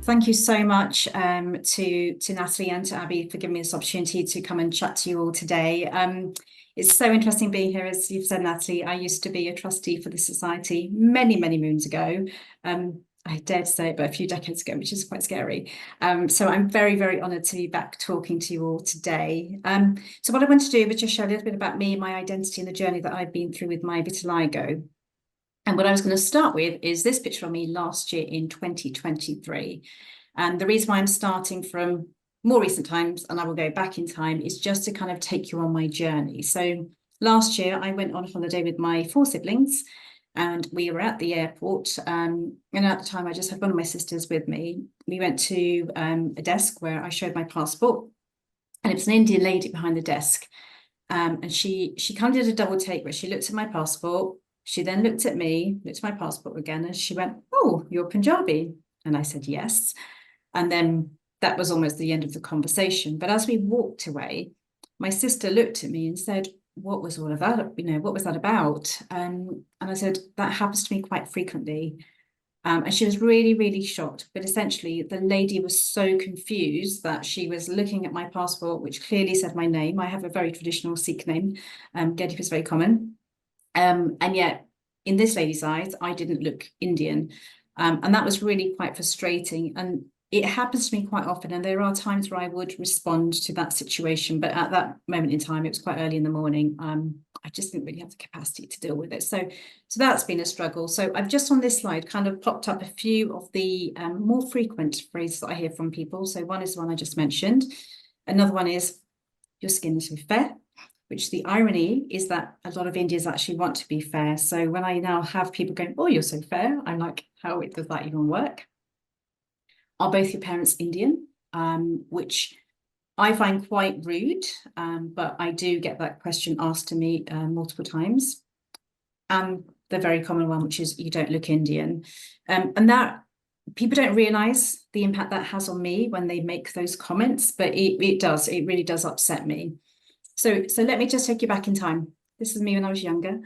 Thank you so much to Natalie and to Abby for giving me this opportunity to come and chat to you all today. It's so interesting being here, as you've said, Natalie. I used to be a trustee for the Society many, many moons ago. I dare to say it, but a few decades ago, which is quite scary. So I'm very, very honoured to be back talking to you all today. So what I want to do was just share a little bit about me, my identity, and the journey that I've been through with my vitiligo. And what I was going to start with is this picture of me last year in 2023. And the reason why I'm starting from more recent times, and I will go back in time, is just to kind of take you on my journey. So last year, I went on holiday with my 4 siblings, and we were at the airport. And at the time, I just had one of my sisters with me. We went to a desk where I showed my passport, and it was an Indian lady behind the desk. And she kind of did a double take where she looked at my passport. She then looked at me, looked at my passport again, and she went, "Oh, you're Punjabi." And I said, "Yes." And then that was almost the end of the conversation. But as we walked away, my sister looked at me and said, "What was all of that? What was that about?" And I said, "That happens to me quite frequently." And she was really, really shocked. But essentially, the lady was so confused that she was looking at my passport, which clearly said my name. I have a very traditional Sikh name. Gurdeep is very common. And yet, in this lady's eyes, I didn't look Indian. And that was really quite frustrating. And it happens to me quite often. And there are times where I would respond to that situation. But at that moment in time, it was quite early in the morning. I just didn't really have the capacity to deal with it. So that's been a struggle. So I've just on this slide kind of popped up a few of the more frequent phrases that I hear from people. So one is the one I just mentioned. Another one is, "Your skin is so fair," which the irony is that a lot of Indians actually want to be fair. So when I now have people going, "Oh, you're so fair," I'm like, how does that even work? "Are both your parents Indian?" Which I find quite rude, but I do get that question asked to me multiple times. And the very common one, which is, "You don't look Indian." And that people don't realize the impact that has on me when they make those comments, but it does, it really does upset me. So let me just take you back in time. This is me when I was younger.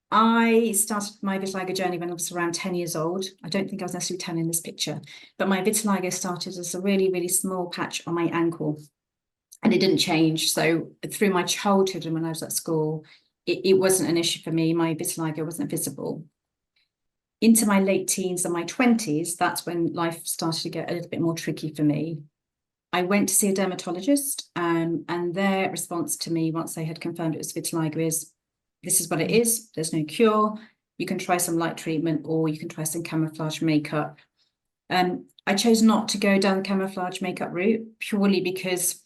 I started my vitiligo journey when I was around 10 years old. I don't think I was necessarily 10 in this picture, but my vitiligo started as a really, really small patch on my ankle, and it didn't change. So through my childhood and when I was at school, it wasn't an issue for me. My vitiligo wasn't visible. Into my late teens and my 20s, that's when life started to get a little bit more tricky for me. I went to see a dermatologist, and their response to me, once they had confirmed it was vitiligo, is, "This is what it is. There's no cure. You can try some light treatment, or you can try some camouflage makeup." I chose not to go down the camouflage makeup route purely because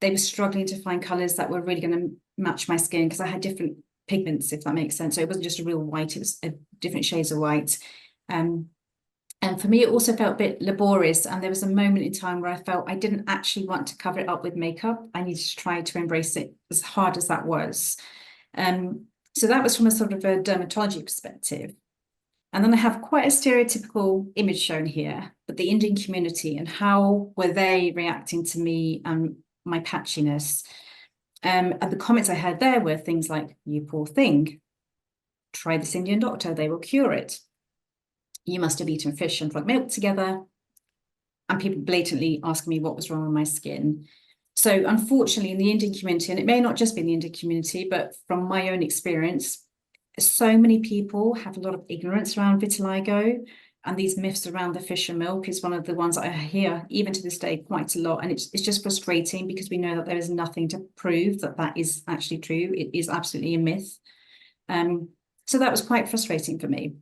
they were struggling to find colours that were really going to match my skin, because I had different pigments, if that makes sense. So it wasn't just a real white, it was different shades of white. And for me, it also felt a bit laborious. And there was a moment in time where I felt I didn't actually want to cover it up with makeup. I needed to try to embrace it, as hard as that was. So that was from a sort of a dermatology perspective. And then I have quite a stereotypical image shown here, but the Indian community and how were they reacting to me and my patchiness. And the comments I heard there were things like, "You poor thing, try this Indian doctor, they will cure it. You must have eaten fish and drunk milk together." And people blatantly asking me what was wrong with my skin. So unfortunately, in the Indian community, and it may not just be in the Indian community, but from my own experience, so many people have a lot of ignorance around vitiligo, and these myths around the fish and milk is one of the ones that I hear even to this day quite a lot. And it's just frustrating, because we know that there is nothing to prove that that is actually true. It is absolutely a myth. So that was quite frustrating for me.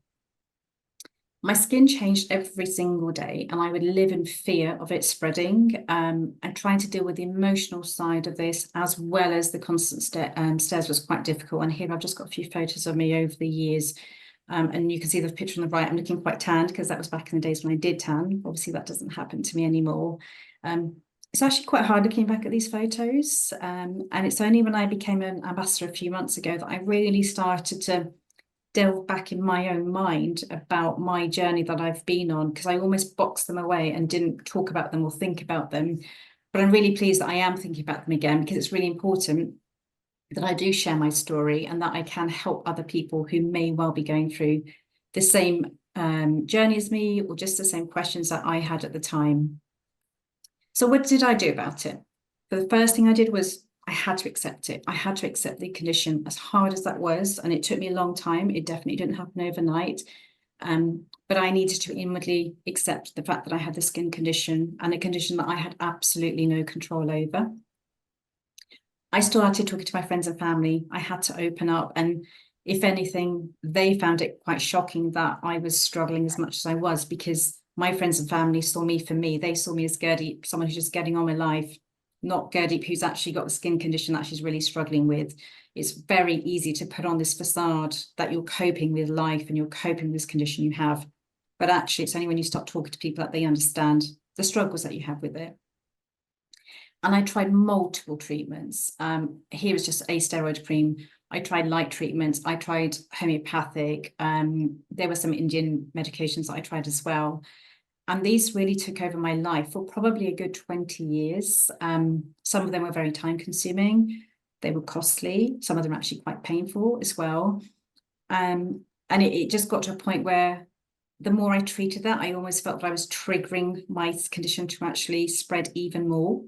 My skin changed every single day, and I would live in fear of it spreading, and trying to deal with the emotional side of this, as well as the constant stairs, was quite difficult. And here I've just got a few photos of me over the years. And you can see the picture on the right. I'm looking quite tanned, because that was back in the days when I did tan. Obviously, that doesn't happen to me anymore. It's actually quite hard looking back at these photos. And it's only when I became an ambassador a few months ago that I really started to delve back in my own mind about my journey that I've been on, because I almost boxed them away and didn't talk about them or think about them. But I'm really pleased that I am thinking about them again, because it's really important that I do share my story and that I can help other people who may well be going through the same journey as me, or just the same questions that I had at the time. So what did I do about it? The first thing I did was I had to accept it. I had to accept the condition, as hard as that was. And it took me a long time. It definitely didn't happen overnight. But I needed to inwardly accept the fact that I had the skin condition, and a condition that I had absolutely no control over. I started talking to my friends and family. I had to open up, and if anything, they found it quite shocking that I was struggling as much as I was, because my friends and family saw me for me. They saw me as Gurdeep, someone who's just getting on with life, not Gurdeep who's actually got a skin condition that she's really struggling with. It's very easy to put on this facade that you're coping with life and you're coping with this condition you have. But actually, it's only when you start talking to people that they understand the struggles that you have with it. And I tried multiple treatments. Here is just a steroid cream. I tried light treatments. I tried homeopathic. There were some Indian medications that I tried as well. And these really took over my life for probably a good 20 years. Some of them were very time consuming. They were costly. Some of them actually quite painful as well. And it just got to a point where the more I treated that, I almost felt that I was triggering my condition to actually spread even more.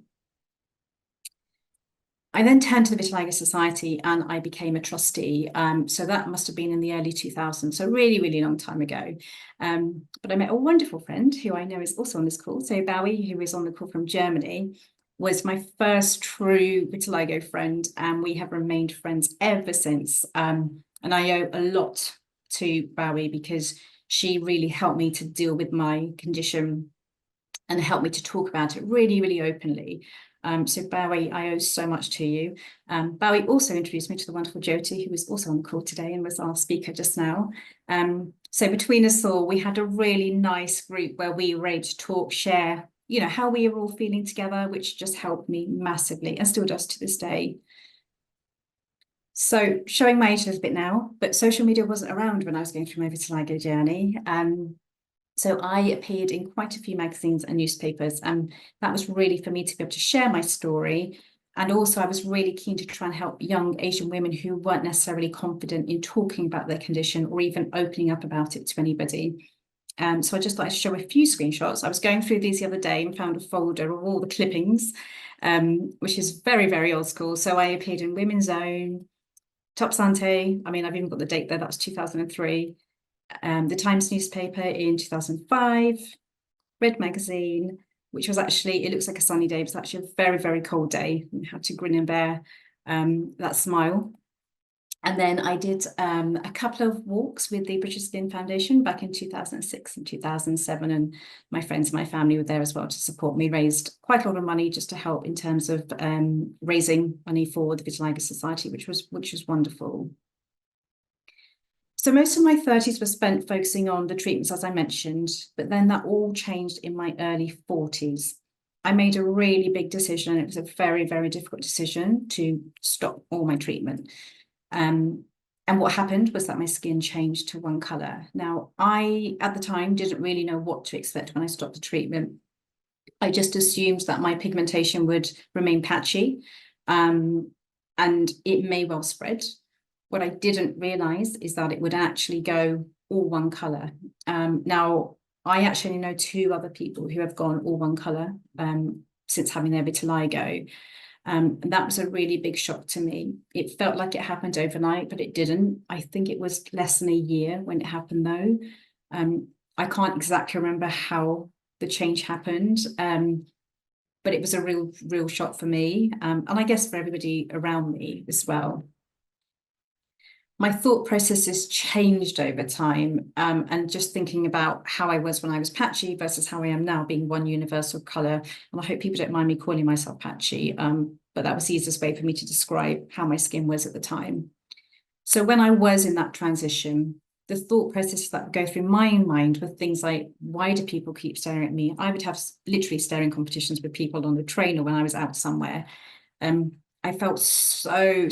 I then turned to the Vitiligo Society and I became a trustee. So that must have been in the early 2000s, so really, really long time ago. But I met a wonderful friend who I know is also on this call. So Bowie, who is on the call from Germany, was my first true vitiligo friend, and we have remained friends ever since. And I owe a lot to Bowie, because she really helped me to deal with my condition and helped me to talk about it really, really openly. So Bowie, I owe so much to you. Bowie also introduced me to the wonderful Jyoti, who was also on the call today and was our speaker just now. So between us all, we had a really nice group where we were able to talk, share, you know, how we were all feeling together, which just helped me massively and still does to this day. So showing my age a little bit now, but social media wasn't around when I was going through my vitiligo journey. So I appeared in quite a few magazines and newspapers, and that was really for me to be able to share my story. And also I was really keen to try and help young Asian women who weren't necessarily confident in talking about their condition or even opening up about it to anybody. So I just thought I'd show a few screenshots. I was going through these the other day and found a folder of all the clippings, which is very, very old school. So I appeared in Women's Own, Top Sante. I mean, I've even got the date there, that's 2003. The Times newspaper in 2005, Red magazine, which was actually, it looks like a sunny day, but it's actually a very, very cold day. You had to grin and bear that smile. And then I did a couple of walks with the British Skin Foundation back in 2006 and 2007, and my friends and my family were there as well to support me. Raised quite a lot of money just to help in terms of raising money for the Vitiligo Society, which was wonderful. So most of my 30s were spent focusing on the treatments, as I mentioned, but then that all changed in my early 40s. I made a really big decision. It was a very, very difficult decision to stop all my treatment. And what happened was that my skin changed to one colour. Now, I, at the time, didn't really know what to expect when I stopped the treatment. I just assumed that my pigmentation would remain patchy, and it may well spread. What I didn't realise is that it would actually go all one colour. Now, I actually know 2 other people who have gone all one colour since having their vitiligo. And that was a really big shock to me. It felt like it happened overnight, but it didn't. I think it was less than a year when it happened, though. I can't exactly remember how the change happened, but it was a real shock for me, and I guess for everybody around me as well. My thought processes changed over time, and just thinking about how I was when I was patchy versus how I am now, being one universal colour. And I hope people don't mind me calling myself patchy, but that was the easiest way for me to describe how my skin was at the time. So when I was in that transition, the thought processes that would go through my mind were things like, why do people keep staring at me? I would have literally staring competitions with people on the train or when I was out somewhere. I felt so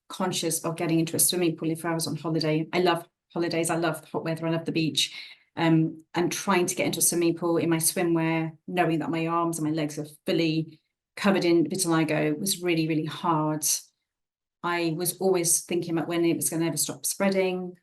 conscious of getting into a swimming pool if I was on holiday. I love holidays. I love the hot weather. I love the beach. And trying to get into a swimming pool in my swimwear, knowing that my arms and my legs are fully covered in vitiligo, was really, really hard. I was always thinking about when it was going to ever stop spreading.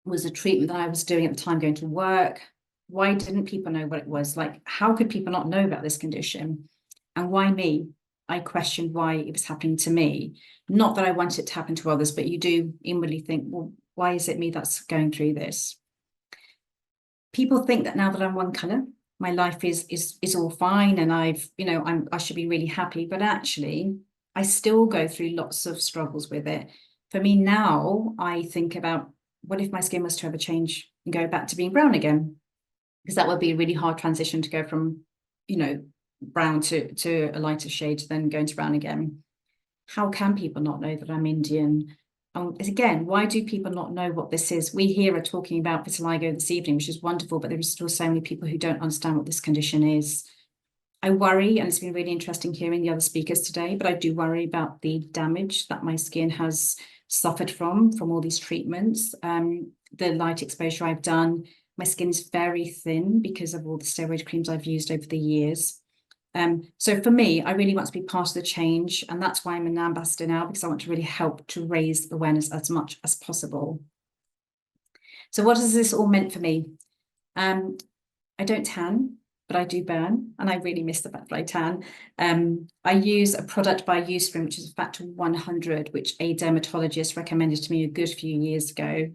was a treatment that I was doing at the time going to work. Why didn't people know what it was? Like, how could people not know about this condition? And why me? I questioned why it was happening to me. Not that I want it to happen to others, but you do inwardly think, well, why is it me that's going through this? People think that now that I'm one colour, my life is all fine, and I should be really happy. But actually, I still go through lots of struggles with it. For me now, I think about, what if my skin was to ever change and go back to being brown again? Because that would be a really hard transition to go from, brown to a lighter shade to then going to brown again. How can people not know that I'm Indian? Again, why do people not know what this is? We here are talking about vitiligo this evening, which is wonderful, but there are still so many people who don't understand what this condition is. I worry, and it's been really interesting hearing the other speakers today, but I do worry about the damage that my skin has suffered from all these treatments. The light exposure I've done, my skin's very thin because of all the steroid creams I've used over the years. So for me, I really want to be part of the change, and that's why I'm an ambassador now, because I want to really help to raise awareness as much as possible. So what has this all meant for me? I don't tan, but I do burn, and I really miss the fact that I tan. I use a product by Eucerin, which is a factor 100, which a dermatologist recommended to me a good few years ago.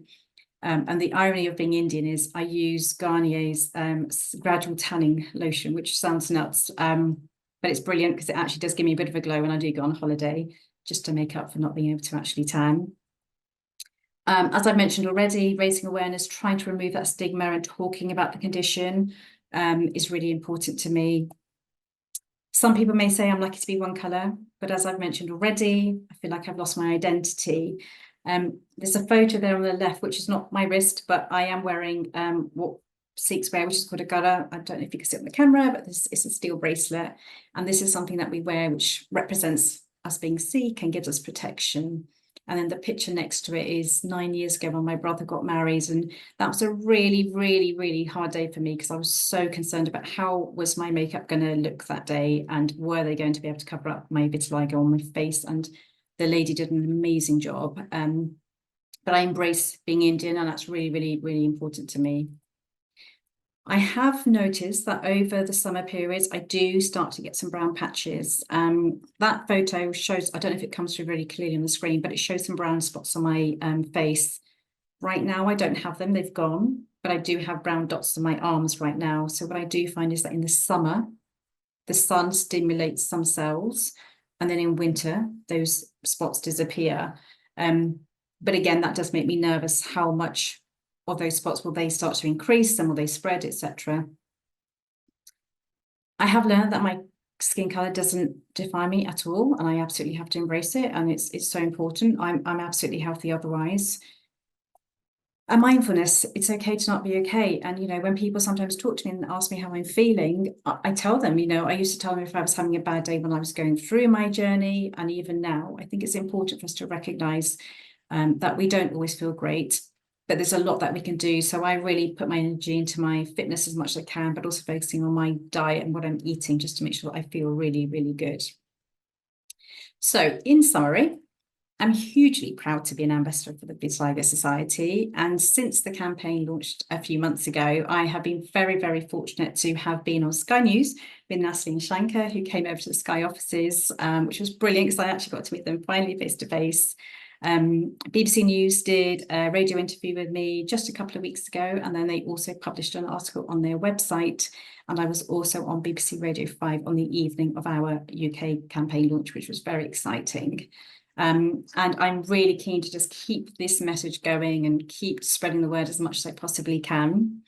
And the irony of being Indian is I use Garnier's gradual tanning lotion, which sounds nuts, but it's brilliant because it actually does give me a bit of a glow when I do go on holiday, just to make up for not being able to actually tan. As I've mentioned already, raising awareness, trying to remove that stigma and talking about the condition is really important to me. Some people may say I'm lucky to be one colour, but as I've mentioned already, I feel like I've lost my identity. There's a photo there on the left, which is not my wrist, but I am wearing what Sikhs wear, which is called a gala. I don't know if you can see it on the camera, but it's a steel bracelet. And this is something that we wear, which represents us being Sikh and gives us protection. And then the picture next to it is 9 years ago when my brother got married. And that was a really, really, really hard day for me, because I was so concerned about how was my makeup going to look that day, and were they going to be able to cover up my vitiligo on my face. And the lady did an amazing job. But I embrace being Indian, and that's really, really, really important to me. I have noticed that over the summer periods, I do start to get some brown patches. That photo shows, I don't know if it comes through really clearly on the screen, but it shows some brown spots on my face. Right now, I don't have them, they've gone, but I do have brown dots on my arms right now. So what I do find is that in the summer, the sun stimulates some cells, and then in winter, those spots disappear. But again, that does make me nervous. How much of those spots will they start to increase, and will they spread, etc.? I have learned that my skin color doesn't define me at all, and I absolutely have to embrace it, and it's so important. I'm absolutely healthy otherwise. And mindfulness, it's okay to not be okay. And, when people sometimes talk to me and ask me how I'm feeling, I tell them, I used to tell them if I was having a bad day when I was going through my journey. And even now, I think it's important for us to recognize that we don't always feel great, but there's a lot that we can do. So I really put my energy into my fitness as much as I can, but also focusing on my diet and what I'm eating, just to make sure that I feel really, really good. So in summary, I'm hugely proud to be an ambassador for the Vitiligo Society. And since the campaign launched a few months ago, I have been very, very fortunate to have been on Sky News with Natalie and Shankar, who came over to the Sky offices, which was brilliant because I actually got to meet them finally face to face. BBC News did a radio interview with me just a couple of weeks ago, and then they also published an article on their website. And I was also on BBC Radio 5 on the evening of our UK campaign launch, which was very exciting. And I'm really keen to just keep this message going and keep spreading the word as much as I possibly can.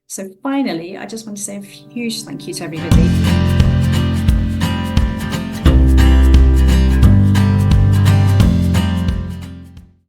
So finally, I just want to say a huge thank you to everybody.